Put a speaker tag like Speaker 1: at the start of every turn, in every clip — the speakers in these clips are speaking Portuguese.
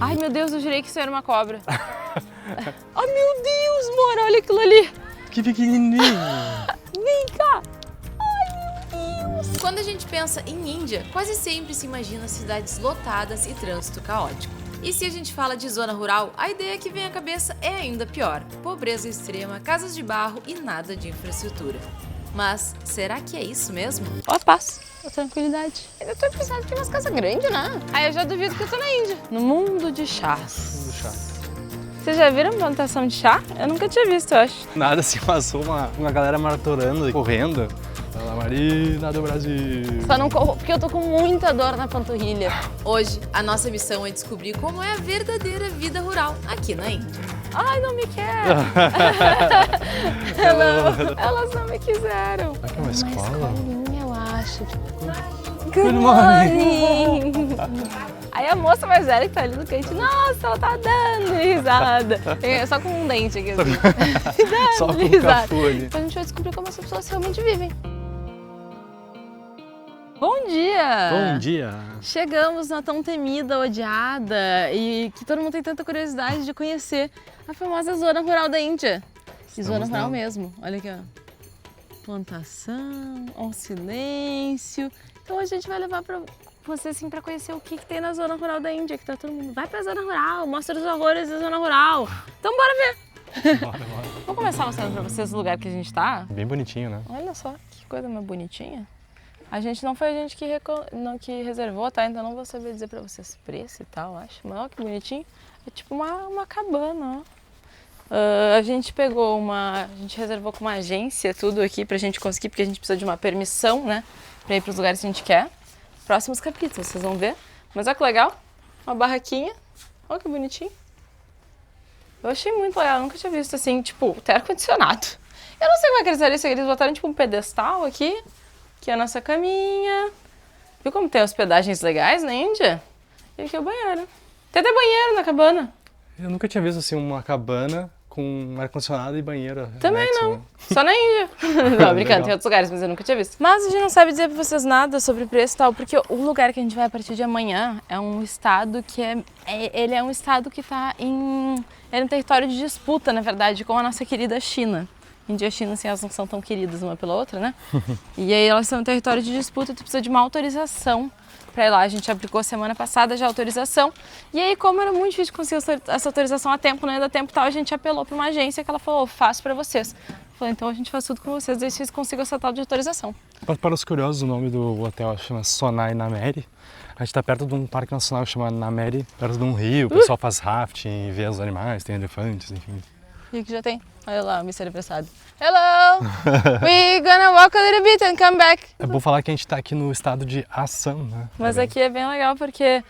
Speaker 1: Ai, meu Deus, eu jurei que isso era uma cobra. Ai, meu Deus, Mora, olha aquilo ali.
Speaker 2: Que pequenininho.
Speaker 1: Vem cá. Ai, meu Deus.
Speaker 3: Quando a gente pensa em Índia, quase sempre se imagina cidades lotadas e trânsito caótico. E se a gente fala de zona rural, a ideia que vem à cabeça é ainda pior. Pobreza extrema, casas de barro e nada de infraestrutura. Mas será que é isso mesmo?
Speaker 1: Ó, paz, ó, tranquilidade. Eu tô precisando de umas casas grandes, né? Aí eu já duvido que eu tô na Índia. No mundo de chás.
Speaker 2: Do chá.
Speaker 1: Vocês já viram plantação de chá? Eu nunca tinha visto, eu acho.
Speaker 2: Nada se passou uma galera maratonando, correndo. Pela Marina do Brasil.
Speaker 1: Só não corro porque eu tô com muita dor na panturrilha.
Speaker 3: Hoje, a nossa missão é descobrir como é a verdadeira vida rural aqui na Índia.
Speaker 1: Ai, não me quer. Elas não me quiseram.
Speaker 2: Será que é uma escola?
Speaker 1: escolinha, eu acho.
Speaker 2: Good morning.
Speaker 1: Aí a moça mais velha que tá ali no canto, nossa, ela tá dando risada. Só com um dente aqui assim.
Speaker 2: Só com o
Speaker 1: risada.
Speaker 2: cafu ali.
Speaker 1: A gente vai descobrir como essas pessoas realmente vivem. Bom dia!
Speaker 2: Bom dia.
Speaker 1: Chegamos na tão temida, odiada e que todo mundo tem tanta curiosidade de conhecer a famosa zona rural da Índia. E zona rural mesmo, olha aqui, ó. Plantação, um silêncio. Então a gente vai levar pra você assim pra conhecer o que tem na zona rural da Índia, que tá todo mundo. Vai pra zona rural, mostra os horrores da zona rural. Então bora ver!
Speaker 2: Bora.
Speaker 1: Vou começar mostrando pra vocês o lugar que a gente tá.
Speaker 2: Bem bonitinho, né?
Speaker 1: Olha só, que coisa mais bonitinha. A gente não foi a gente que reservou, tá? Então não vou saber dizer pra vocês preço e tal, acho. Mas olha que bonitinho. É tipo uma cabana, ó. A gente a gente reservou com uma agência tudo aqui pra gente conseguir, porque a gente precisa de uma permissão, né? Pra ir pros lugares que a gente quer. Próximos capítulos, vocês vão ver. Mas olha que legal, uma barraquinha. Olha que bonitinho. Eu achei muito legal, eu nunca tinha visto assim, tipo, até ar-condicionado. Eu não sei como é que eles fizeram isso, eles botaram tipo um pedestal aqui. Aqui é a nossa caminha. Viu como tem hospedagens legais na Índia? E aqui é o banheiro. Tem até banheiro na cabana.
Speaker 2: Eu nunca tinha visto assim uma cabana com ar-condicionado e banheiro.
Speaker 1: Também
Speaker 2: anexo,
Speaker 1: não.
Speaker 2: né?
Speaker 1: Só na Índia. Não, brincando,
Speaker 2: Legal.
Speaker 1: tem outros lugares, mas eu nunca tinha visto. Mas a gente não sabe dizer pra vocês nada sobre preço e tal, porque o lugar que a gente vai a partir de amanhã é um estado que ele é um estado que tá é um território de disputa, na verdade, com a nossa querida China. Índia e China, assim, elas não são tão queridas uma pela outra, né? E aí elas são um território de disputa, tu precisa de uma autorização pra ir lá. A gente aplicou semana passada já a autorização. E aí, como era muito difícil conseguir essa autorização a tempo, não ia dar tempo e tal, a gente apelou pra uma agência que ela falou, faço pra vocês. Falei, então a gente faz tudo com vocês, daí vocês consigam essa tal de autorização.
Speaker 2: Para os curiosos, o nome do hotel chama Sonai Nameri. A gente está perto de um parque nacional chamado Nameri, perto de um rio. O pessoal faz rafting, vê os animais, tem elefantes, enfim.
Speaker 1: E o que já tem? Olha lá, o mistério apressado. Hello! We gonna walk a little bit and come back.
Speaker 2: É bom falar que a gente está aqui no estado de Assam, né?
Speaker 1: Mas aqui é bem legal porque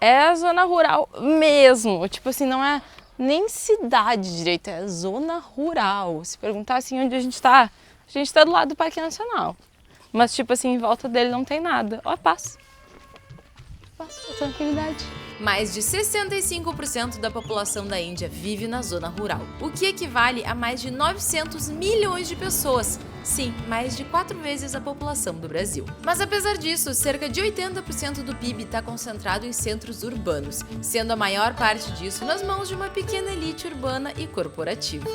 Speaker 1: é a zona rural mesmo. Tipo assim, não é nem cidade direito, é zona rural. Se perguntar assim onde a gente tá do lado do Parque Nacional. Mas tipo assim, em volta dele não tem nada. Ó, paz. Paz, tranquilidade.
Speaker 3: Mais de 65% da população da Índia vive na zona rural, o que equivale a mais de 900 milhões de pessoas. Sim, mais de 4 vezes a população do Brasil. Mas apesar disso, cerca de 80% do PIB está concentrado em centros urbanos, sendo a maior parte disso nas mãos de uma pequena elite urbana e corporativa.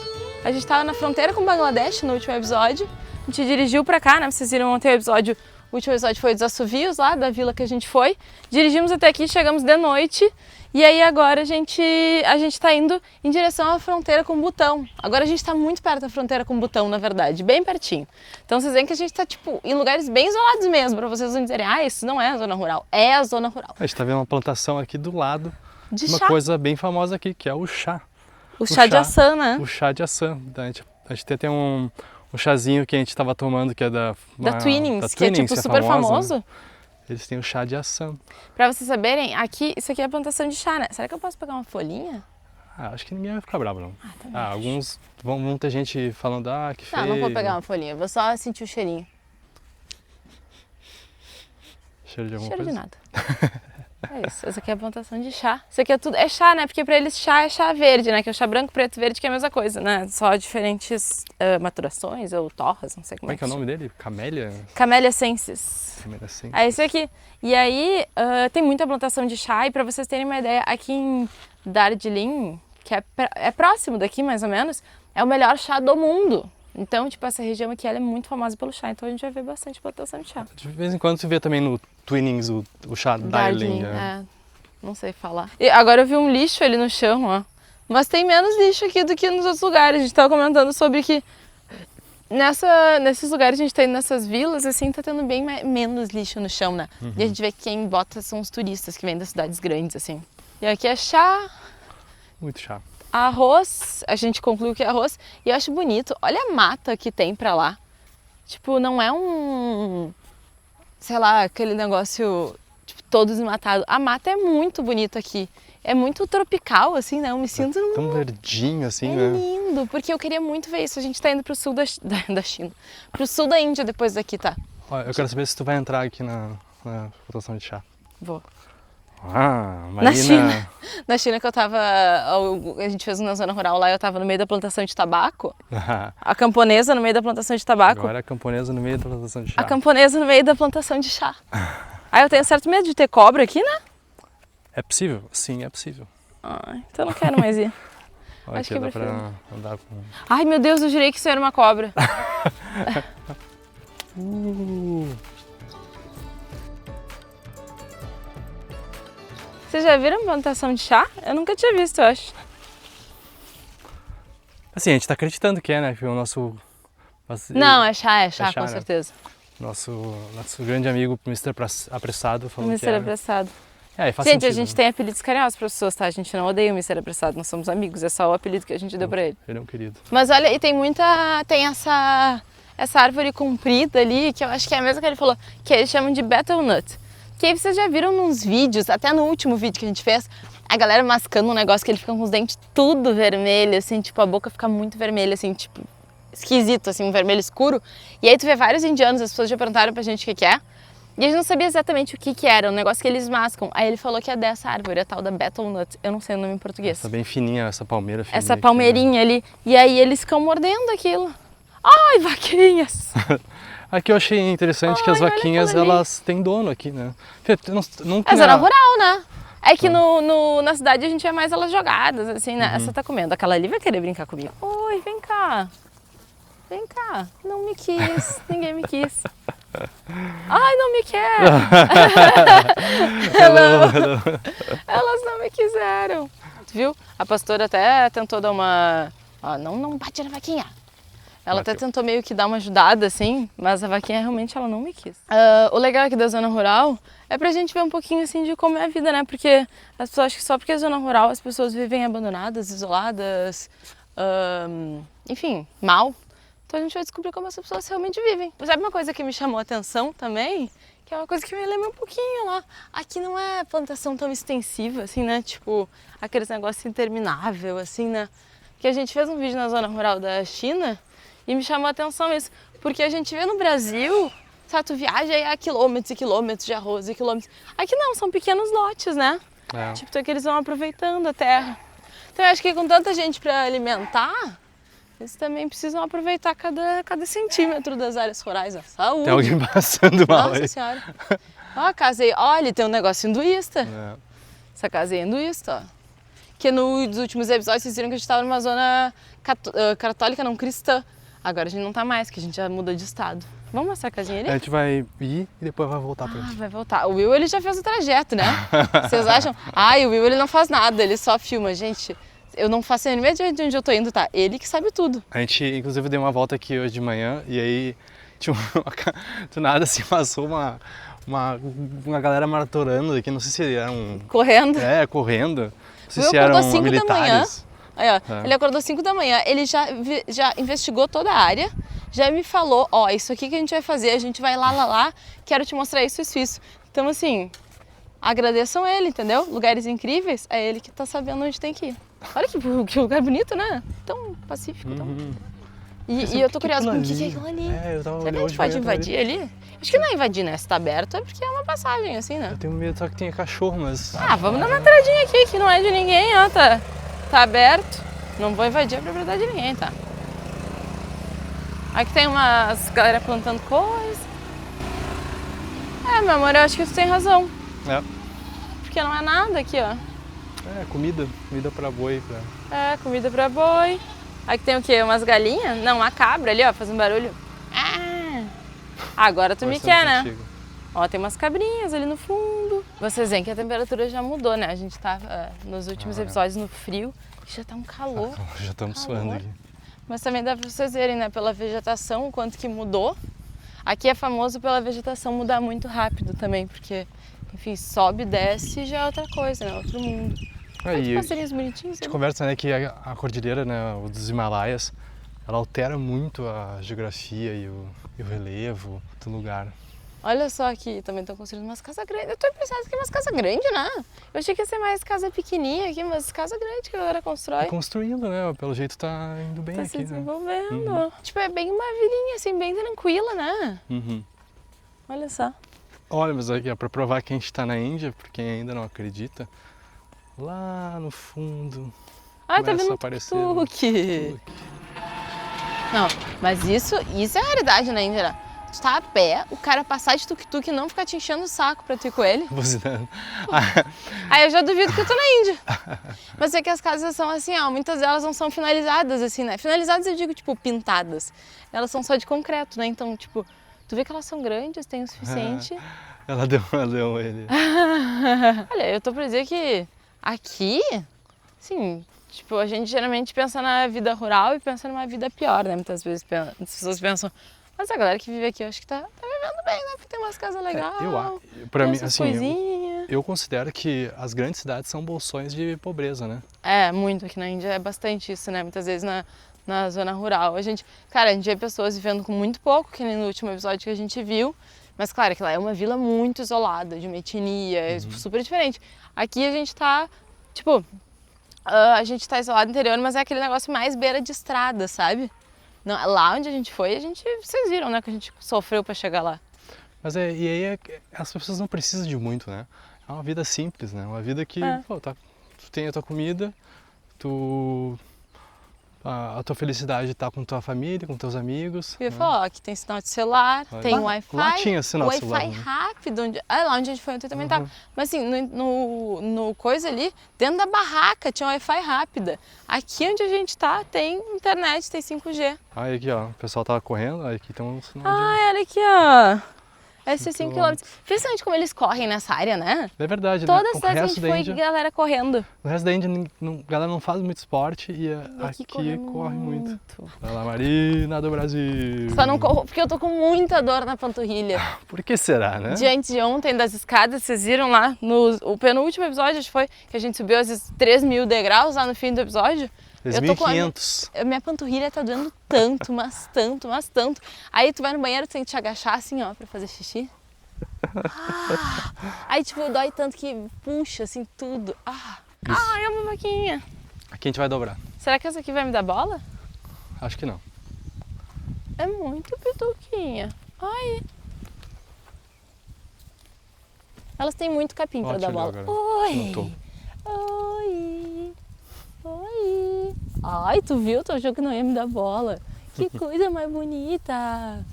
Speaker 1: A gente estava na fronteira com Bangladesh no último episódio. A gente dirigiu pra cá, né? Vocês viram ontem o episódio. O último episódio foi dos assovios lá da vila que a gente foi. Dirigimos até aqui, chegamos de noite. E aí agora a gente tá indo em direção à fronteira com o Butão. Agora a gente tá muito perto da fronteira com o Butão, na verdade, bem pertinho. Então vocês veem que a gente tá tipo em lugares bem isolados mesmo, pra vocês não dizerem, ah, isso não é a zona rural. É a zona rural.
Speaker 2: A gente está vendo uma plantação aqui do lado,
Speaker 1: De
Speaker 2: uma
Speaker 1: chá.
Speaker 2: coisa bem famosa aqui, que é o chá.
Speaker 1: O chá de Assam, né?
Speaker 2: O chá de Assam. A gente tem até um chazinho que a gente estava tomando, que é da
Speaker 1: Twinnings, que é tipo super famoso.
Speaker 2: Eles têm o chá de Assam.
Speaker 1: Pra vocês saberem, aqui, isso aqui é a plantação de chá, né? Será que eu posso pegar uma folhinha?
Speaker 2: Acho que ninguém vai ficar bravo, não.
Speaker 1: Também acho.
Speaker 2: Alguns vão ter gente falando, que feio.
Speaker 1: Não vou pegar uma folhinha, vou só sentir o cheirinho.
Speaker 2: Cheiro de alguma
Speaker 1: Cheiro de
Speaker 2: coisa?
Speaker 1: nada. É isso, essa aqui é a plantação de chá. Isso aqui é tudo, é chá, né? Porque pra eles chá é chá verde, né? Que é o chá branco, preto, verde, que é a mesma coisa, né? Só diferentes maturações ou torras, não sei como
Speaker 2: Como é que é o
Speaker 1: chama.
Speaker 2: nome dele? Camélia?
Speaker 1: Camellia sensis.
Speaker 2: Camélia assim.
Speaker 1: É esse aqui. E aí tem muita plantação de chá e pra vocês terem uma ideia, aqui em Darjeeling, que é próximo daqui mais ou menos, é o melhor chá do mundo. Então, tipo, essa região aqui ela é muito famosa pelo chá, então a gente vai ver bastante plantação de chá.
Speaker 2: De vez em quando você vê também no Twinings o chá Darjeeling.
Speaker 1: Não sei falar. E agora eu vi um lixo ali no chão, ó. Mas tem menos lixo aqui do que nos outros lugares. A gente tava comentando sobre que nesses lugares a gente tá indo nessas vilas, assim, tá tendo bem menos lixo no chão, né? E a gente vê que quem bota são os turistas que vêm das cidades grandes, assim. E aqui é chá,
Speaker 2: Muito chá.
Speaker 1: arroz, a gente concluiu que é arroz. E eu acho bonito, olha a mata que tem pra lá. Tipo, não é sei lá, aquele negócio, tipo, todo desmatado. A mata é muito bonita aqui. É muito tropical, assim, né? Eu me sinto
Speaker 2: Tão verdinho assim,
Speaker 1: É
Speaker 2: né?
Speaker 1: lindo, porque eu queria muito ver isso. A gente tá indo pro sul da China. Pro sul da Índia depois daqui, tá?
Speaker 2: Olha, eu quero saber se tu vai entrar aqui na plantação de chá.
Speaker 1: Vou.
Speaker 2: Ah,
Speaker 1: Na
Speaker 2: Marina.
Speaker 1: China. Na China que eu tava... A gente fez uma zona rural lá, eu tava no meio da plantação de tabaco. A camponesa no meio da plantação de tabaco.
Speaker 2: Agora a camponesa no meio da plantação de chá.
Speaker 1: A camponesa no meio da plantação de chá. Aí eu tenho certo medo de ter cobra aqui, né?
Speaker 2: É possível? Sim, é possível.
Speaker 1: Ai, então eu não quero mais ir.
Speaker 2: Olha,
Speaker 1: Acho
Speaker 2: aqui
Speaker 1: que eu
Speaker 2: dá pra andar com...
Speaker 1: Ai, meu Deus, eu jurei que isso era uma cobra. Vocês já viram plantação de chá? Eu nunca tinha visto, eu acho.
Speaker 2: Assim, a gente tá acreditando que é, né? Que o nosso
Speaker 1: Não, é chá,
Speaker 2: chá,
Speaker 1: com
Speaker 2: né?
Speaker 1: certeza.
Speaker 2: nosso grande amigo Mr. Apressado falou que
Speaker 1: Mr.
Speaker 2: era.
Speaker 1: Apressado.
Speaker 2: É, e faz
Speaker 1: Gente, a
Speaker 2: sentido,
Speaker 1: gente
Speaker 2: né?
Speaker 1: tem apelidos carinhosos para as pessoas, tá? A gente não odeia o Mr. Apressado, nós somos amigos, é só o apelido que a gente deu pra ele.
Speaker 2: Ele é um querido.
Speaker 1: Mas olha, e tem essa árvore comprida ali, que eu acho que é a mesma que ele falou, que eles chamam de betel nut. Que aí vocês já viram nos vídeos, até no último vídeo que a gente fez, a galera mascando um negócio que ele fica com os dentes tudo vermelho, assim, tipo, a boca fica muito vermelha, assim, tipo, esquisito, assim, um vermelho escuro. E aí tu vê vários indianos, as pessoas já perguntaram pra gente o que é. E a gente não sabia exatamente o que era, um negócio que eles mascam. Aí ele falou que é dessa árvore, a tal da betel nut. Eu não sei o nome em português.
Speaker 2: Essa bem fininha, essa palmeira fininha.
Speaker 1: Essa
Speaker 2: aqui,
Speaker 1: palmeirinha ali. E aí eles ficam mordendo aquilo. Ai, vaquinhas!
Speaker 2: né? Aqui eu achei interessante que as
Speaker 1: Ai, olha
Speaker 2: vaquinhas,
Speaker 1: aquilo ali.
Speaker 2: elas têm dono aqui, né? Nunca...
Speaker 1: É zona rural, né? É que na cidade a gente vê mais elas jogadas, assim, né? Essa tá comendo. Aquela ali vai querer brincar comigo. Oi, vem cá. Vem cá. Não me quis. Ninguém me quis. Ai, não me quer. Elas não me quiseram. Viu? A pastora até tentou dar uma... Ó, não bate na vaquinha. Ela até
Speaker 2: Bateu.
Speaker 1: tentou meio que dar uma ajudada, assim, mas a vaquinha realmente ela não me quis. O legal aqui da zona rural é pra gente ver um pouquinho, assim, de como é a vida, né? Porque as pessoas acham que só porque é zona rural as pessoas vivem abandonadas, isoladas, enfim, mal. Então a gente vai descobrir como as pessoas realmente vivem. Sabe uma coisa que me chamou a atenção também? Que é uma coisa que me lembra um pouquinho lá. Aqui não é plantação tão extensiva, assim, né? Tipo, aqueles negócios interminável, assim, né? Que a gente fez um vídeo na zona rural da China e me chamou a atenção isso. Porque a gente vê no Brasil, sabe, tu viaja e há quilômetros e quilômetros de arroz e quilômetros. Aqui não, são pequenos lotes, né?
Speaker 2: É.
Speaker 1: Tipo, então que eles vão aproveitando a terra. Então eu acho que com tanta gente para alimentar, eles também precisam aproveitar cada centímetro das áreas rurais. A saúde.
Speaker 2: Tem alguém passando mal
Speaker 1: Nossa
Speaker 2: aí.
Speaker 1: senhora. Ó, a casa aí. Olha, tem um negócio hinduísta.
Speaker 2: É.
Speaker 1: Essa casa aí é hinduísta, ó. Que nos últimos episódios vocês viram que a gente estava numa zona católica, não cristã. Agora a gente não tá mais, que a gente já mudou de estado. Vamos mostrar a casinha ali?
Speaker 2: A gente vai ir e depois vai voltar pra
Speaker 1: Ah,
Speaker 2: gente.
Speaker 1: vai voltar. O Will, ele já fez o trajeto, né? Vocês acham? Ai, o Will, ele não faz nada, ele só filma. Gente, eu não faço a mínima ideia de onde eu tô indo, tá? Ele que sabe tudo.
Speaker 2: A gente, inclusive, deu uma volta aqui hoje de manhã e aí tinha do nada assim passou uma galera maratorando aqui, não sei se eram...
Speaker 1: Correndo.
Speaker 2: É, correndo. Não sei
Speaker 1: Will
Speaker 2: se
Speaker 1: acordou
Speaker 2: eram
Speaker 1: 5 da manhã.
Speaker 2: militares.
Speaker 1: Aí, ó,
Speaker 2: É.
Speaker 1: ele acordou 5 da manhã, ele já investigou toda a área, já me falou, ó, isso aqui que a gente vai fazer, a gente vai lá, quero te mostrar isso. Então, assim, agradeçam ele, entendeu? Lugares incríveis, é ele que tá sabendo onde tem que ir. Olha que lugar bonito, né? Tão pacífico, tão... E eu tô curiosa com o que é aquilo ali.
Speaker 2: É, eu tava
Speaker 1: Será que a
Speaker 2: olhando
Speaker 1: gente pode invadir ali? Acho que não é invadir, né? Se tá aberto é porque é uma passagem, assim, né?
Speaker 2: Eu tenho medo só que tenha cachorro, mas...
Speaker 1: Ah, vamos dar uma entradinha aqui, que não é de ninguém, ó. Tá aberto. Não vou invadir a propriedade de ninguém, tá? Aqui tem umas galera plantando coisa. É, meu amor, eu acho que tu tem razão.
Speaker 2: É,
Speaker 1: Porque não é nada aqui, ó.
Speaker 2: comida pra boi,
Speaker 1: É, comida pra boi. Aqui tem o quê? Umas galinhas? Não, uma cabra ali, ó, fazendo barulho. Ah, agora tu me quer, né?
Speaker 2: Contigo.
Speaker 1: Ó, tem umas cabrinhas ali no fundo. Vocês veem que a temperatura já mudou, né? A gente tava nos últimos episódios no frio e já tá um calor.
Speaker 2: Já estamos
Speaker 1: Calor.
Speaker 2: suando aqui.
Speaker 1: Mas também dá pra vocês verem, né? Pela vegetação, o quanto que mudou. Aqui é famoso pela vegetação mudar muito rápido também, porque, enfim, sobe, desce e já é outra coisa, né? Outro mundo. Olha que
Speaker 2: Aí,
Speaker 1: passarinhos bonitinhos.
Speaker 2: a gente
Speaker 1: ali.
Speaker 2: conversa, né, que a cordilheira, né, o dos Himalaias, ela altera muito a geografia e o relevo do lugar.
Speaker 1: Olha só aqui, também estão construindo umas casas grandes. Eu tô impressionada que é umas casas grandes, né? Eu achei que ia ser mais casa pequenininha aqui, mas casa grande que a galera constrói.
Speaker 2: Tá construindo, né, pelo jeito tá indo bem
Speaker 1: Tá
Speaker 2: aqui,
Speaker 1: se
Speaker 2: né?
Speaker 1: desenvolvendo. Tipo, é bem uma vilinha, assim, bem tranquila, né?
Speaker 2: Uhum.
Speaker 1: Olha só.
Speaker 2: Olha, mas aqui, ó, pra provar que a gente tá na Índia, por quem ainda não acredita, lá no fundo
Speaker 1: Ah, tá
Speaker 2: começa
Speaker 1: vendo
Speaker 2: a
Speaker 1: um
Speaker 2: aparecer
Speaker 1: tuk-tuk. Não, mas isso é a realidade na Índia, né? Tu tá a pé, o cara passar de tuk-tuk e não ficar te enchendo o saco pra tu ir com ele.
Speaker 2: buzinando.
Speaker 1: Aí eu já duvido que eu tô na Índia. Mas é que as casas são assim, ó, muitas delas não são finalizadas, assim, né? Finalizadas eu digo, tipo, pintadas. Elas são só de concreto, né? Então, tipo, tu vê que elas são grandes, tem o suficiente.
Speaker 2: Ela deu ele.
Speaker 1: Olha, eu tô pra dizer que aqui, assim, tipo, a gente geralmente pensa na vida rural e pensa numa vida pior, né? Muitas vezes as pessoas pensam, mas a galera que vive aqui, eu acho que tá vivendo bem, né? Porque tem umas casas legais,
Speaker 2: Pra
Speaker 1: tem
Speaker 2: mim,
Speaker 1: essas
Speaker 2: assim,
Speaker 1: coisinhas.
Speaker 2: eu considero que as grandes cidades são bolsões de pobreza, né?
Speaker 1: É, muito aqui na Índia é bastante isso, né? Muitas vezes na zona rural. A gente vê pessoas vivendo com muito pouco, que nem no último episódio que a gente viu. Mas claro que lá é uma vila muito isolada, de uma etnia, é super diferente. Aqui a gente tá, tipo, a gente tá isolado no interior, mas é aquele negócio mais beira de estrada, sabe? Não, lá onde a gente foi, vocês viram, né, que a gente sofreu pra chegar lá.
Speaker 2: Mas e aí as pessoas não precisam de muito, né? É uma vida simples, né? Uma vida que, pô, tu tem a tua comida, a tua felicidade tá com tua família, com teus amigos.
Speaker 1: Eu ia falar, ó, aqui tem sinal de celular, tem Wi-Fi.
Speaker 2: Lá tinha sinal de celular.
Speaker 1: Wi-Fi rápido. Lá onde a gente foi ontem também tava. Mas assim, no coisa ali, dentro da barraca tinha Wi-Fi rápida. Aqui onde a gente tá, tem internet, tem 5G.
Speaker 2: Aí aqui, ó, o pessoal tava correndo, aí aqui tem um sinal de...
Speaker 1: Ai, olha aqui, ó. Esse é 5 km. Impressionante como eles correm nessa área, né?
Speaker 2: É verdade,
Speaker 1: Todas
Speaker 2: né?
Speaker 1: as cidades que a gente foi, galera correndo.
Speaker 2: No resto da Índia, a galera não faz muito esporte e aqui corre muito. Vai lá, Marina do Brasil.
Speaker 1: Só não corro porque eu tô com muita dor na panturrilha.
Speaker 2: Por que será, né?
Speaker 1: Diante de ontem das escadas, vocês viram lá, o penúltimo episódio, acho que foi, que a gente subiu esses 3.000 degraus lá no fim do episódio.
Speaker 2: 3.500.
Speaker 1: Minha panturrilha tá doendo tanto, mas tanto, mas tanto. Aí tu vai no banheiro, tu tem que te agachar assim, ó, pra fazer xixi. Aí, tipo, dói tanto que puxa, assim, tudo. Ai, é uma vaquinha.
Speaker 2: Aqui a gente vai dobrar.
Speaker 1: Será que essa aqui vai me dar bola?
Speaker 2: Acho que não.
Speaker 1: É muito pituquinha. Ai. Elas têm muito capim pra dar bola.
Speaker 2: Agora.
Speaker 1: Oi. Oi. Oi. Ai, tu viu? Tu achou que não ia me dar bola. Que coisa mais bonita.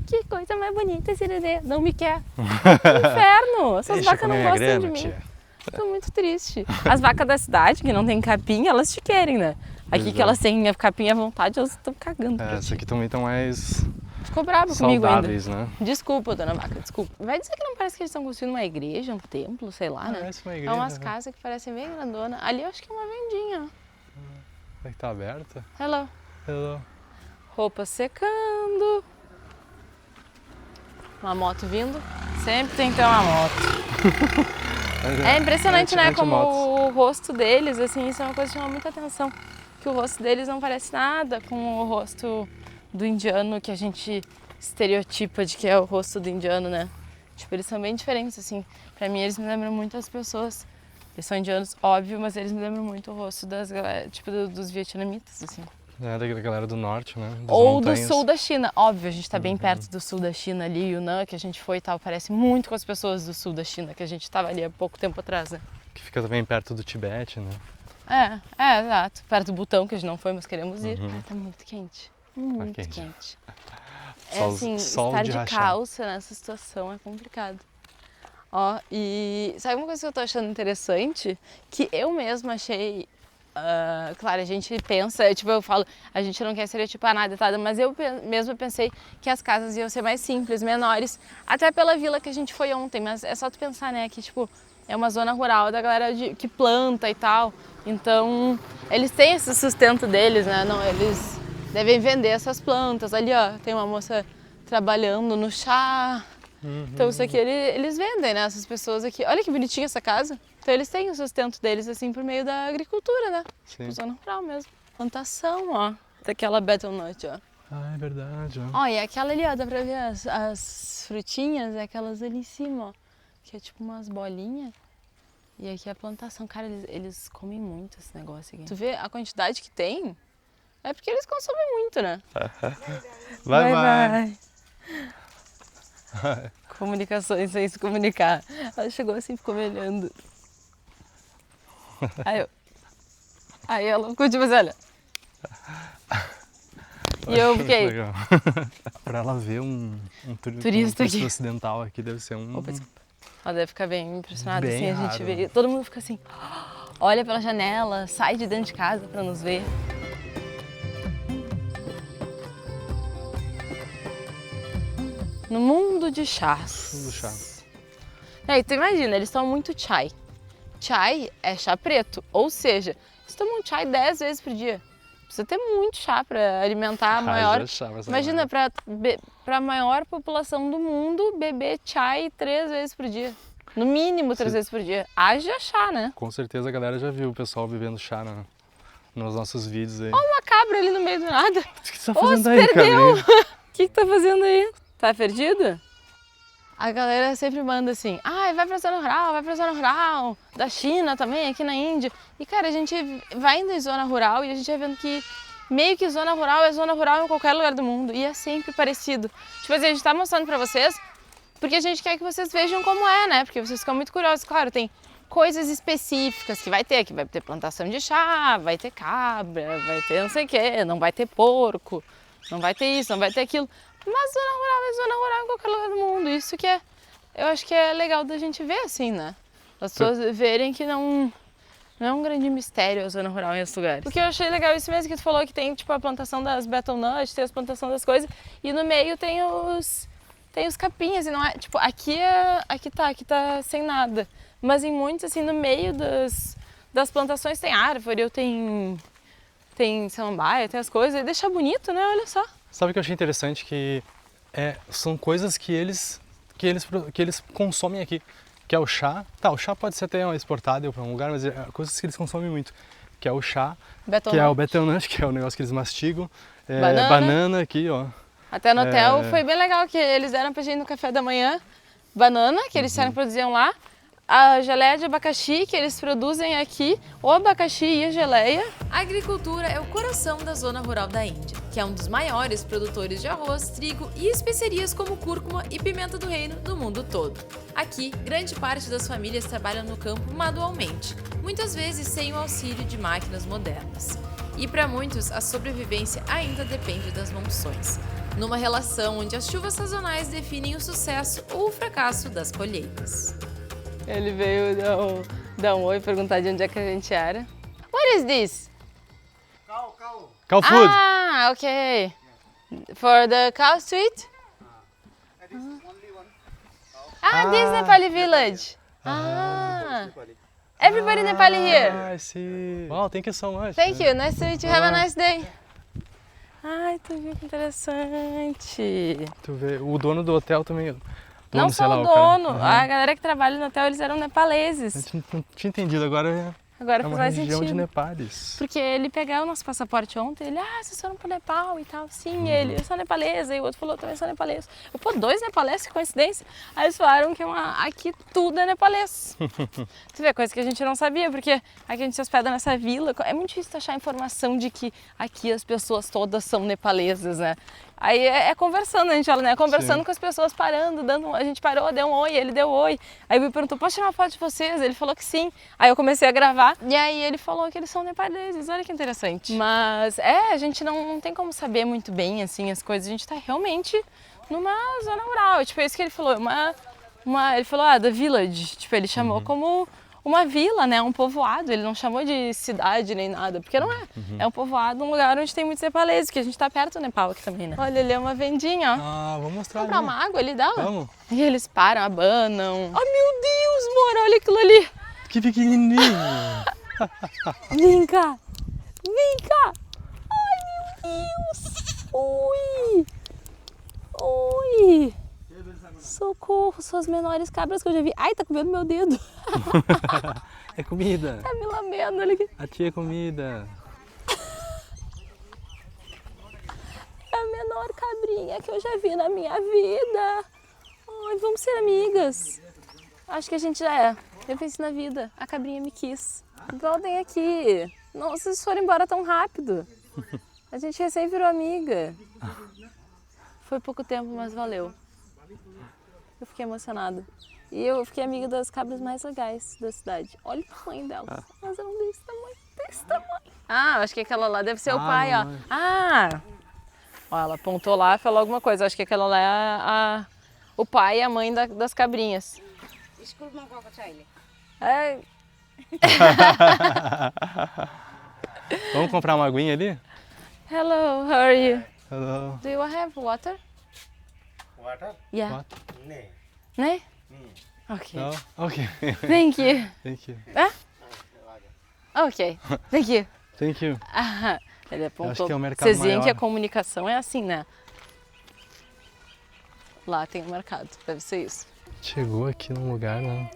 Speaker 1: Que coisa mais bonita, Sirene. Não me quer. Que inferno. Essas vacas não gostam de mim.
Speaker 2: Tia.
Speaker 1: Tô muito triste. As vacas da cidade, que não tem capim, elas te querem, né? Aqui que elas têm capim à vontade, elas estão cagando.
Speaker 2: Essas aqui também estão mais
Speaker 1: Ficou bravo comigo ainda.
Speaker 2: saudáveis, né?
Speaker 1: Desculpa, dona vaca, desculpa. Vai dizer que não parece que eles estão construindo uma igreja, um templo, sei lá, né?
Speaker 2: Parece uma igreja.
Speaker 1: É umas casas que parecem bem grandonas. Ali eu acho que é uma vendinha, ó.
Speaker 2: Será que tá aberta?
Speaker 1: Hello.
Speaker 2: Hello.
Speaker 1: Roupa secando. Uma moto vindo. Sempre tem que ter uma moto. É impressionante, né? Como o rosto deles, assim, isso é uma coisa que chama muita atenção. Que o rosto deles não parece nada com o rosto do indiano que a gente estereotipa de que é o rosto do indiano, né? Tipo, eles são bem diferentes, assim. Pra mim, eles me lembram muito as pessoas. Eles são indianos, óbvio, mas eles me lembram muito o rosto das galera, tipo, dos vietnamitas, assim.
Speaker 2: É da galera do norte, né? Das
Speaker 1: Ou
Speaker 2: montanhas.
Speaker 1: do sul da China. Óbvio, a gente tá bem perto do sul da China ali, Yunnan, que a gente foi e tal, parece muito com as pessoas do sul da China, que a gente tava ali há pouco tempo atrás, né?
Speaker 2: Que fica também perto do Tibete, né?
Speaker 1: Exato. Perto do Butão, que a gente não foi, mas queremos ir. Ai, tá muito quente. Muito
Speaker 2: quente.
Speaker 1: quente.
Speaker 2: Sol-
Speaker 1: assim,
Speaker 2: sol
Speaker 1: estar
Speaker 2: de
Speaker 1: de
Speaker 2: rachar.
Speaker 1: calça nessa situação é complicado. Ó, e sabe uma coisa que eu tô achando interessante? Que eu mesma achei. Claro, a gente pensa, tipo, eu falo, a gente não quer estereotipar nada, tá? Mas eu mesma pensei que as casas iam ser mais simples, menores, até pela vila que a gente foi ontem, mas é só tu pensar, né, que tipo, é uma zona rural da galera que planta e tal, então eles têm esse sustento deles, né, não, eles devem vender essas plantas, ali ó, tem uma moça trabalhando no chá, então isso aqui eles vendem, né, essas pessoas aqui, olha que bonitinha essa casa. Então eles têm o sustento deles assim por meio da agricultura, né? Tipo, zona rural mesmo. Plantação, ó, daquela betelnut, ó.
Speaker 2: Ah, é verdade, ó.
Speaker 1: Ó, e aquela ali, ó, dá pra ver as frutinhas, é aquelas ali em cima, ó. Que é tipo umas bolinhas. E aqui é a plantação. Cara, eles comem muito esse negócio aqui. Tu vê a quantidade que tem? É porque eles consomem muito, né?
Speaker 2: Vai.
Speaker 1: Comunicações sem se comunicar. Ela chegou assim, ficou me olhando. Aí ela ficou tipo assim, olha. E eu fiquei.
Speaker 2: Legal. Pra ela ver um
Speaker 1: Turista aqui.
Speaker 2: ocidental aqui deve ser um.
Speaker 1: Opa, desculpa. Ela deve ficar bem impressionada,
Speaker 2: Bem
Speaker 1: assim, a gente
Speaker 2: raro.
Speaker 1: vê. Todo mundo fica assim, olha pela janela, sai de dentro de casa pra nos ver. No mundo de chás.
Speaker 2: Do chá.
Speaker 1: Aí, tu imagina, eles tomam muito chai. Chai é chá preto, ou seja, eles tomam chai 10 vezes por dia. Precisa ter muito chá para alimentar a maior. Imagina, para a maior população do mundo, beber chai 3 vezes por dia. No mínimo 3 vezes por dia. Haja chá, né?
Speaker 2: Com certeza a galera já viu o pessoal bebendo chá nos nossos vídeos aí.
Speaker 1: Olha uma cabra ali no meio do nada.
Speaker 2: O que você tá
Speaker 1: Ô,
Speaker 2: fazendo
Speaker 1: se
Speaker 2: aí,
Speaker 1: perdeu!
Speaker 2: cabrinho?
Speaker 1: O que tá fazendo aí? Tá perdido? A galera sempre manda assim, vai pra zona rural, da China também, aqui na Índia. E cara, a gente vai indo em zona rural e a gente vai vendo que meio que zona rural é zona rural em qualquer lugar do mundo. E é sempre parecido. Tipo assim, a gente tá mostrando pra vocês porque a gente quer que vocês vejam como é, né? Porque vocês ficam muito curiosos. Claro, tem coisas específicas que vai ter plantação de chá, vai ter cabra, vai ter não sei o quê, não vai ter porco, não vai ter isso, não vai ter aquilo. Mas zona rural é zona rural em qualquer lugar do mundo. Isso que eu acho que é legal da gente ver assim, né? As pessoas verem que não é um grande mistério a zona rural em outros lugares. O que eu achei legal é isso mesmo que tu falou, que tem tipo a plantação das betelnuts, tem a plantação das coisas, e no meio tem os capinhas, e não é, tipo, aqui tá sem nada. Mas em muitos, assim, no meio das plantações tem árvore, ou tem samambaia, tem as coisas, e deixa bonito, né? Olha só.
Speaker 2: Sabe o que eu achei interessante? Que são coisas que eles consomem aqui. Que é o chá. Tá, o chá pode ser até exportado para um lugar, mas é coisas que eles consomem muito. Que é o chá, que é o betelnut, que é o negócio que eles mastigam. Banana aqui, ó.
Speaker 1: Até no hotel foi bem legal, que eles deram pra gente no café da manhã. Banana, que eles disseram que produziam lá. A geleia de abacaxi que eles produzem aqui, o abacaxi e a geleia.
Speaker 3: A agricultura é o coração da zona rural da Índia, que é um dos maiores produtores de arroz, trigo e especiarias como cúrcuma e pimenta do reino no mundo todo. Aqui, grande parte das famílias trabalham no campo manualmente, muitas vezes sem o auxílio de máquinas modernas. E para muitos, a sobrevivência ainda depende das monções, numa relação onde as chuvas sazonais definem o sucesso ou o fracasso das colheitas.
Speaker 1: Ele veio dar um oi e perguntar de onde é que a gente era. What is this?
Speaker 2: Cow food.
Speaker 1: Ah, ok. For the cow street? This Nepali village. Everybody Nepali here.
Speaker 2: I see. Wow, thank you so much.
Speaker 1: Thank you. Nice to meet you. Have a nice day. Ai, tu viu que interessante.
Speaker 2: Tu vê, o dono do hotel também.
Speaker 1: Não
Speaker 2: sei
Speaker 1: só
Speaker 2: lá,
Speaker 1: o
Speaker 2: cara.
Speaker 1: dono, a galera que trabalha no hotel, eles eram nepaleses.
Speaker 2: Eu não tinha entendido, agora
Speaker 1: Agora
Speaker 2: É
Speaker 1: faz
Speaker 2: uma
Speaker 1: mais
Speaker 2: região de
Speaker 1: sentido.
Speaker 2: Nepales.
Speaker 1: Porque ele pegou o nosso passaporte ontem, ele, vocês foram pro Nepal e tal. Sim, ele, eu sou nepalesa, e o outro falou, eu também sou nepalesa. Eu, pô, 2 nepaleses, que coincidência. Aí eles falaram que aqui tudo é nepalês. Você vê, coisa que a gente não sabia, porque aqui a gente se hospeda nessa vila. É muito difícil achar informação de que aqui as pessoas todas são nepalesas, né? Aí é conversando, a gente fala, né? Conversando
Speaker 2: Sim.
Speaker 1: com as pessoas, parando, a gente parou, deu um oi, ele deu oi. Aí me perguntou, posso tirar uma foto de vocês? Ele falou que sim. Aí eu comecei a gravar e aí ele falou que eles são nepaleses, olha que interessante. Mas a gente não tem como saber muito bem, assim, as coisas. A gente tá realmente numa zona rural, tipo, é isso que ele falou, ele falou, The Village, tipo, ele chamou como uma vila, né, um povoado, ele não chamou de cidade nem nada, porque não é. É um povoado, um lugar onde tem muitos nepaleses, que a gente tá perto do Nepal aqui também, né. Olha, ali é uma vendinha, ó.
Speaker 2: Ah, vou mostrar
Speaker 1: Comprar
Speaker 2: ali.
Speaker 1: uma água ali dela?
Speaker 2: Vamos.
Speaker 1: E eles param, abanam. Oh, meu Deus, Mora, olha aquilo ali.
Speaker 2: Que pequenininho.
Speaker 1: Vem cá. Vem cá. Ai, meu Deus. Oi. Oi. Socorro, são as menores cabras que eu já vi. Ai, tá comendo meu dedo.
Speaker 2: É comida.
Speaker 1: Tá me lambendo, olha aqui.
Speaker 2: A tia é comida.
Speaker 1: É a menor cabrinha que eu já vi na minha vida. Ai, vamos ser amigas. Acho que a gente já é. Eu venci na vida. A cabrinha me quis. Voltem aqui. Nossa, vocês foram embora tão rápido. A gente recém virou amiga. Foi pouco tempo, mas valeu. Eu fiquei emocionada. E eu fiquei amiga das cabras mais legais da cidade. Olha o tamanho delas. Elas eram desse tamanho, desse tamanho. Ah, acho que aquela lá deve ser o pai, ó.
Speaker 2: mamãe.
Speaker 1: Ó, ela apontou lá e falou alguma coisa. Acho que aquela lá é o pai e a mãe das cabrinhas. É.
Speaker 2: Vamos comprar uma aguinha ali?
Speaker 1: Hello, how are you?
Speaker 2: Hello.
Speaker 1: Do you have water?
Speaker 4: Water?
Speaker 1: Yeah.
Speaker 2: What?
Speaker 4: Nee.
Speaker 1: Né? Ok.
Speaker 2: No? Okay.
Speaker 1: Thank you.
Speaker 2: Thank you.
Speaker 1: Ok. Thank you.
Speaker 2: Thank you.
Speaker 1: Ele
Speaker 2: acho
Speaker 1: apontou.
Speaker 2: que é um mercado
Speaker 1: Vocês veem que a
Speaker 2: maior.
Speaker 1: comunicação é assim, né? Lá tem um mercado, deve ser isso.
Speaker 2: Chegou aqui num lugar, né?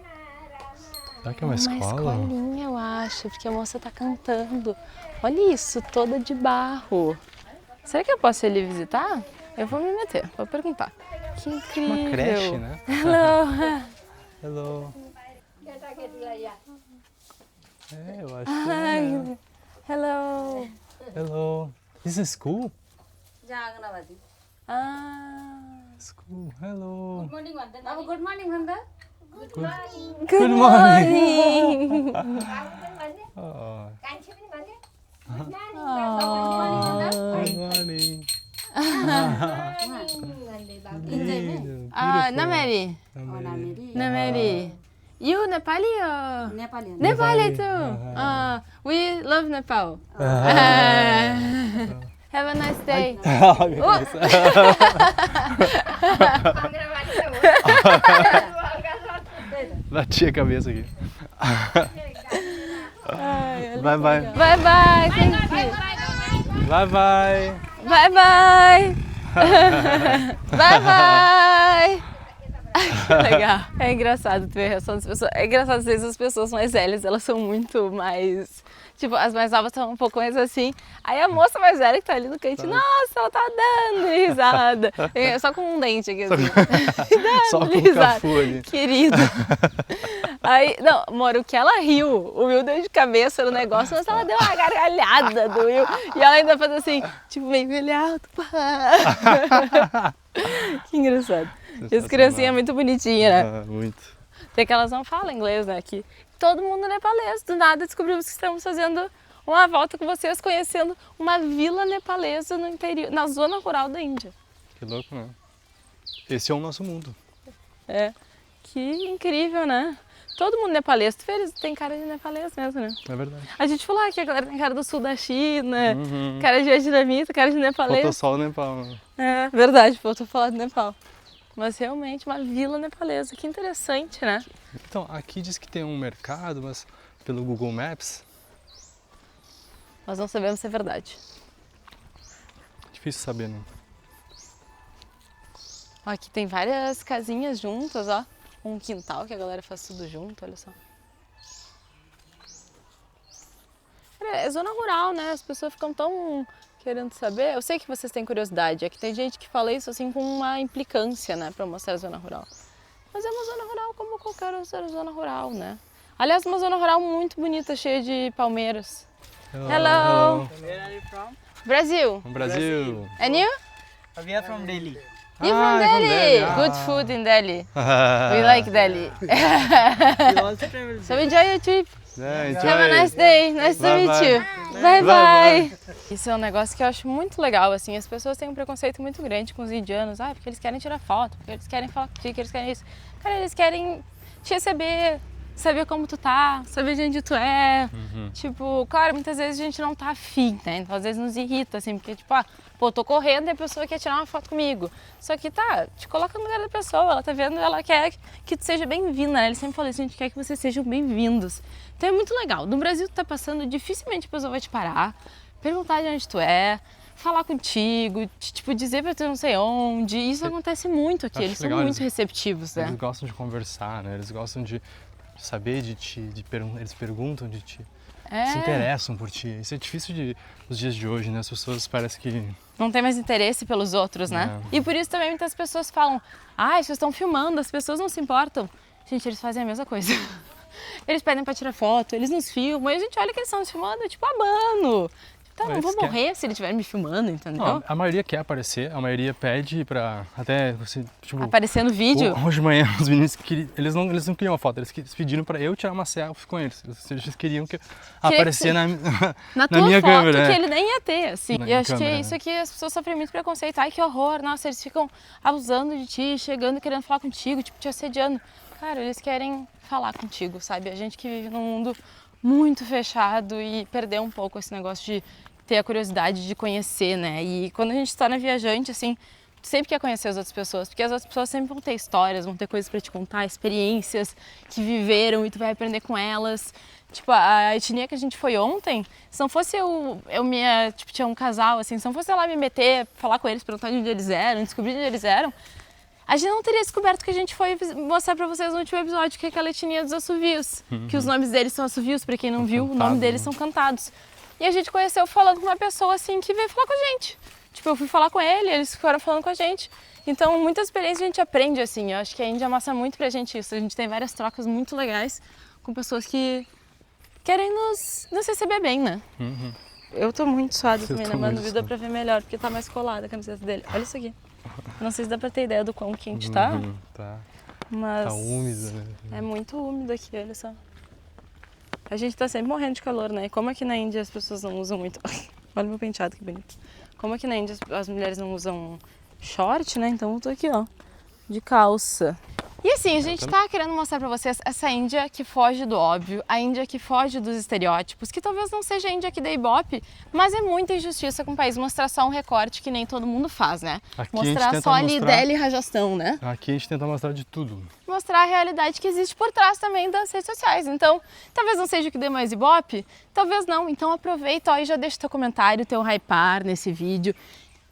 Speaker 2: Será que é uma escola?
Speaker 1: escolinha, eu acho, porque a moça tá cantando. Olha isso, toda de barro. Será que eu posso ir ali visitar? Eu vou me meter, vou perguntar. Que incrível.
Speaker 2: Uma creche, né?
Speaker 1: Hello.
Speaker 2: Hello. É, eu acho que
Speaker 1: Hi.
Speaker 2: é.
Speaker 1: Hello.
Speaker 2: Hello. This is school? School. Hello.
Speaker 5: Good morning, Handa.
Speaker 1: Good morning.
Speaker 2: Oh,
Speaker 5: Good
Speaker 2: good morning.
Speaker 1: Nameri. Nameri. You Nepali or?
Speaker 5: Nepali.
Speaker 1: Nepali too. We love Nepal. Have a nice day.
Speaker 2: Bati a cabeça aqui. Bye bye.
Speaker 1: Bye bye. Thank you.
Speaker 2: Bye bye.
Speaker 1: Bye bye. Bye bye. Legal. É engraçado ver a reação das pessoas. É engraçado, às vezes as pessoas mais velhas, elas são muito mais... Tipo, as mais novas estão um pouco mais assim. Aí a moça mais velha que tá ali no canto, nossa, ela tá dando risada. Só com um dente aqui, assim.
Speaker 2: Só
Speaker 1: Dando
Speaker 2: com o cafu ali.
Speaker 1: Querido. Aí, não, amor, o que ela riu, o Will deu de cabeça no negócio, mas ela deu uma gargalhada do Will. E ela ainda faz assim, tipo, meio alto. Que engraçado. Essa criancinha é muito bonitinha, né?
Speaker 2: Muito.
Speaker 1: Tem que elas não falam inglês, né? Aqui. Todo mundo nepalês. Do nada descobrimos que estamos fazendo uma volta com vocês, conhecendo uma vila nepalesa no interior, na zona rural da Índia.
Speaker 2: Que louco, né? Esse é o nosso mundo.
Speaker 1: É. Que incrível, né? Todo mundo nepalês. Tu vê, eles têm cara de nepalês mesmo, né?
Speaker 2: É verdade.
Speaker 1: A gente falou que a galera tem cara do sul da China, cara de vietnamita, cara de nepalês.
Speaker 2: Faltou só o Nepal, né?
Speaker 1: É, verdade, faltou falar do Nepal. Mas realmente uma vila nepalesa, que interessante, né?
Speaker 2: Então, aqui diz que tem um mercado, mas pelo Google Maps,
Speaker 1: Nós não sabemos se é verdade.
Speaker 2: difícil saber, né?
Speaker 1: Ó, aqui tem várias casinhas juntas, ó. Um quintal que a galera faz tudo junto, olha só. é zona rural, né? As pessoas ficam tão querendo saber. Eu sei que vocês têm curiosidade, é que tem gente que fala isso assim com uma implicância, né, pra mostrar a zona rural. Mas é uma zona rural como qualquer outra zona rural, né? Aliás, uma zona rural muito bonita, cheia de palmeiras. Hello.
Speaker 6: Where are you from?
Speaker 1: Brazil.
Speaker 2: Brasil.
Speaker 1: And you?
Speaker 6: We are from Delhi.
Speaker 1: You from Delhi?
Speaker 2: Ah.
Speaker 1: Good food in Delhi. We like Delhi.
Speaker 6: We also travel.
Speaker 1: So enjoy your trip.
Speaker 2: É,
Speaker 1: Have a nice day. Nice to
Speaker 2: Bye,
Speaker 1: meet
Speaker 2: bye.
Speaker 1: you. Bye, bye. Isso é um negócio que eu acho muito legal, assim. As pessoas têm um preconceito muito grande com os indianos. Ah, porque eles querem tirar foto, porque eles querem falar contigo, eles querem isso. Cara, eles querem te receber, saber como tu tá, saber de onde tu é. Tipo, claro, muitas vezes a gente não tá afim, né? Então às vezes nos irrita, assim, porque tipo, ah, pô, tô correndo e a pessoa quer tirar uma foto comigo. Só que tá, te coloca no lugar da pessoa, ela tá vendo, ela quer que tu seja bem-vinda, né? Ele sempre fala isso, a gente quer que vocês sejam bem-vindos. Então é muito legal. No Brasil tu tá passando, dificilmente a pessoa vai te parar, perguntar de onde tu é, falar contigo, tipo, dizer pra tu não sei onde. Isso acontece muito aqui,
Speaker 2: Acho
Speaker 1: eles são
Speaker 2: legal,
Speaker 1: muito
Speaker 2: eles-
Speaker 1: receptivos, né?
Speaker 2: Eles gostam de conversar, né? Eles gostam de saber de ti, eles perguntam de ti, se interessam por ti. Isso é difícil nos dias de hoje, né? As pessoas parecem que...
Speaker 1: Não tem mais interesse pelos outros, né?
Speaker 2: Não.
Speaker 1: E por isso também muitas pessoas falam, ah, vocês estão filmando, as pessoas não se importam. Gente, eles fazem a mesma coisa. Eles pedem pra tirar foto, eles nos filmam, e a gente olha que eles estão nos filmando, tipo, amando. Tá, não
Speaker 2: Eles
Speaker 1: vou
Speaker 2: querem-
Speaker 1: morrer se ele estiver me filmando, entendeu?
Speaker 2: Não, a maioria quer aparecer, a maioria pede pra até, você, tipo...
Speaker 1: Aparecer no vídeo.
Speaker 2: Hoje de manhã, os meninos queriam, eles não queriam uma foto, eles pediram pra eu tirar uma selfie com eles. Eles queriam que aparecer
Speaker 1: que-
Speaker 2: na
Speaker 1: Na tua
Speaker 2: minha
Speaker 1: foto,
Speaker 2: câmera,
Speaker 1: que
Speaker 2: é.
Speaker 1: ele nem ia ter, assim.
Speaker 2: Na
Speaker 1: E acho que
Speaker 2: câmera,
Speaker 1: é
Speaker 2: né?
Speaker 1: isso que as pessoas sofrem muito preconceito. Ai, que horror. Nossa, eles ficam abusando de ti, chegando, querendo falar contigo, tipo, te assediando. Cara, eles querem falar contigo, sabe? A gente que vive num mundo muito fechado e perdeu um pouco esse negócio de ter a curiosidade de conhecer, né? E quando a gente se torna viajante, assim, tu sempre quer conhecer as outras pessoas, porque as outras pessoas sempre vão ter histórias, vão ter coisas pra te contar, experiências que viveram e tu vai aprender com elas. Tipo, a etnia que a gente foi ontem, se não fosse tipo, tinha um casal, assim, se não fosse eu lá me meter, falar com eles, perguntar de onde eles eram, descobrir de onde eles eram, a gente não teria descoberto que a gente foi mostrar pra vocês no último episódio, que é aquela etnia dos assovios, que os nomes deles são assovios, pra quem não viu, o nome deles são cantados. E a gente conheceu falando com uma pessoa, assim, que veio falar com a gente. Tipo, eu fui falar com ele, eles ficaram falando com a gente. Então, muitas experiências a gente aprende, assim. Eu acho que a Índia mostra muito pra gente isso. A gente tem várias trocas muito legais com pessoas que querem nos receber bem, né? Eu tô muito suada
Speaker 2: Vocês
Speaker 1: também, né?
Speaker 2: tão
Speaker 1: Mano,
Speaker 2: muito
Speaker 1: vida pra ver melhor, porque tá mais colada a camiseta dele. Olha isso aqui. Não sei se dá pra ter ideia do quão quente tá,
Speaker 2: Tá,
Speaker 1: mas
Speaker 2: tá úmido, né?
Speaker 1: é muito úmido aqui, olha só. A gente tá sempre morrendo de calor, né? E como aqui na Índia as pessoas não usam muito... Olha o meu penteado, que bonito. Como aqui na Índia as mulheres não usam short, né? Então eu tô aqui, ó, de calça. E assim, a gente tá querendo mostrar pra vocês essa Índia que foge do óbvio, a Índia que foge dos estereótipos, que talvez não seja a Índia que dê Ibope, mas é muita injustiça com o país mostrar só um recorte que nem todo mundo faz, né?
Speaker 2: Aqui a gente
Speaker 1: Mostrar
Speaker 2: tenta
Speaker 1: só ali
Speaker 2: mostrar-
Speaker 1: Delhi e Rajastão, né?
Speaker 2: Aqui a gente tenta mostrar de tudo.
Speaker 1: Mostrar a realidade que existe por trás também das redes sociais. Então, talvez não seja o que dê mais Ibope, talvez não. Então aproveita ó, e já deixa teu comentário, teu hypar nesse vídeo.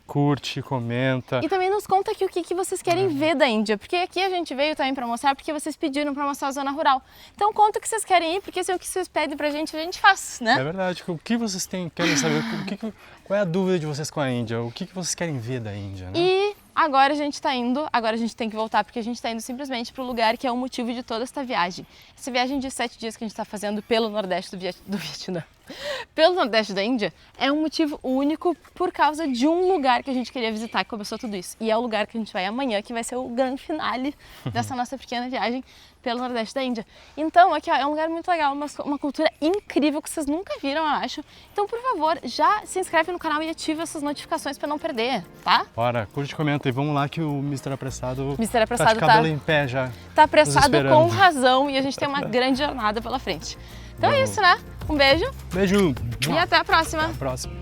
Speaker 2: Curte, comenta.
Speaker 1: E também nos conta aqui o que vocês querem ver da Índia, porque aqui a gente veio também para mostrar, porque vocês pediram para mostrar a zona rural. Então conta o que vocês querem ir, porque se é o que vocês pedem pra gente, a gente faz, né?
Speaker 2: É verdade. O que vocês querem saber? Qual é a dúvida de vocês com a Índia? O que vocês querem ver da Índia, né?
Speaker 1: E agora a gente tá indo, agora a gente tem que voltar, porque a gente tá indo simplesmente pro lugar que é o motivo de toda esta viagem. Essa viagem de 7 dias que a gente tá fazendo pelo Nordeste do Vietnã, pelo Nordeste da Índia, é um motivo único por causa de um lugar que a gente queria visitar, que começou tudo isso. E é o lugar que a gente vai amanhã, que vai ser o grande finale dessa nossa pequena viagem pelo Nordeste da Índia. Então, aqui ó, é um lugar muito legal, uma cultura incrível que vocês nunca viram, eu acho. Então, por favor, já se inscreve no canal e ativa essas notificações para não perder, tá?
Speaker 2: Bora, curte, comenta e vamos lá que o Mr. Apressado
Speaker 1: Mr. Apressado
Speaker 2: tá de cabelo em pé já.
Speaker 1: tá apressado
Speaker 2: esperando.
Speaker 1: com razão e a gente tem uma grande jornada pela frente. Então é isso, né? Um beijo
Speaker 2: Beijo!
Speaker 1: e até a próxima!
Speaker 2: Até a próxima.